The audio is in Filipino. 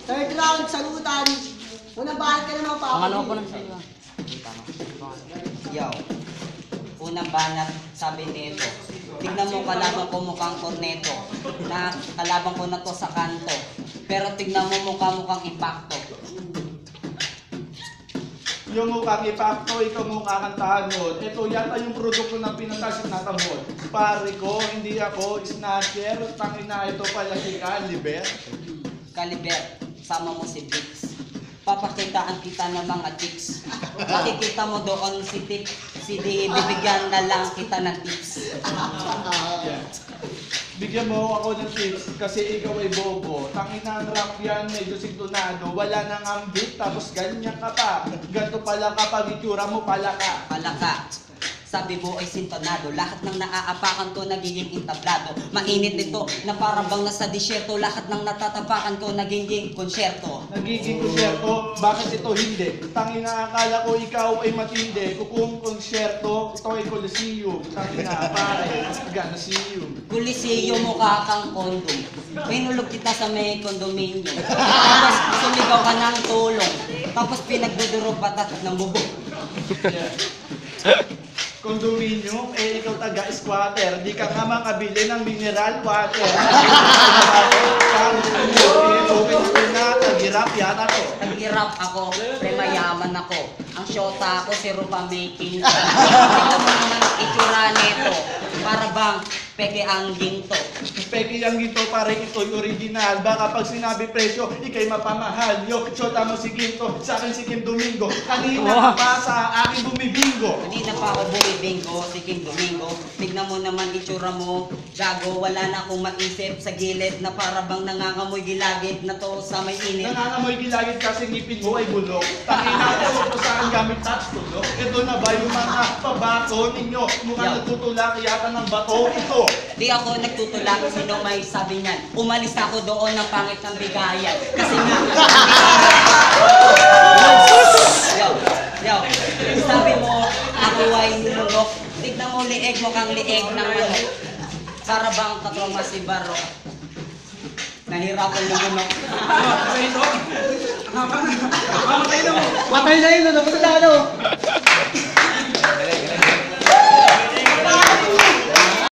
Third round, salutan. Unang bahat ka na mga papa. Ang ano po ng sayo. Yo. Unang banat, sabi nito. Tignan mo kalaban ko mukhang korneto. Na kalaban ko na to sa kanto. Pero tignan mo mukhang impacto. Yung mukhang ipakto, ito mukhang kantahan. Ito yata yung produkto ng pinatas na tamon. Pare ko, hindi ako snatcher. Tangina, ito pala si Caliber. Caliber, sama mo si Bix. Papakitaan kita ng mga chicks. Makikita mo doon si Tip. Si Di, bibigyan na lang kita ng tips. Yeah. Bigyan mo ako ng tips kasi ikaw ay bobo. Tangina ang rap yan, medyo sintonado. Wala nang ambit, tapos ganyan ka pa. Ganto pala kapag itsura mo pala ka. Palaka. Sabi mo ay sintonado. Lahat ng naaapakan ko nagiging entablado. Mainit ito na parang bang nasa disyerto. Lahat ng natatapakan ko nagiging konsyerto. Nagiging konsyerto, bakit ito hindi? Tangina, akala ko ikaw ay matindi. Kung konsyerto, ito ay Coliseum. Tangina, pare, Ganasium. Kuliseo mukha kang kondom. Pinulog kita sa may kondominium. Tapos sumigaw ka ng tulong. Tapos pinagdudurog patat ng bubog. Yeah. Condominium, eh ikaw taga-squatter. Di ka nga makabili ng mineral water. Tag-hirap yata to. Naghirap ako, pre mayaman ako. Ang syota ko si Rupa Making. Tingnan mo naman ang itsura nito. Para bang peke ang ginto. Peki ang ito, pare ito'y original. Baka pag sinabi presyo, ikay mapamahal. Yo, syota mo si Ginto, sa akin si Kim Domingo. Kanina ka pa sa akin bumibingo. Kanina pa ako bumibingo, si King Domingo. Tignan mo naman itsura mo, gago. Wala na akong maisip sa gilid na para bang nangangamoy gilagid na to sa may init. Nangangamoy gilagid kasi ngipin mo ay bulok. Tangina ko ito saan gamit touch tulog. Ito na ba yung mga pabato ninyo? Mukhang nagtutulak yata ng bato ito. Di ako nagtutulak, sino may sabi niyan. Umalis ako doon ng pangit ng bigayan. Kasi nga, yo, sabi mo, ako ay nilunok. Tignan mo lieg mo kang lieg ng manok. Para bang katroma si Baro. Nahirapan lumunok. Matay na yun, napunta na ano.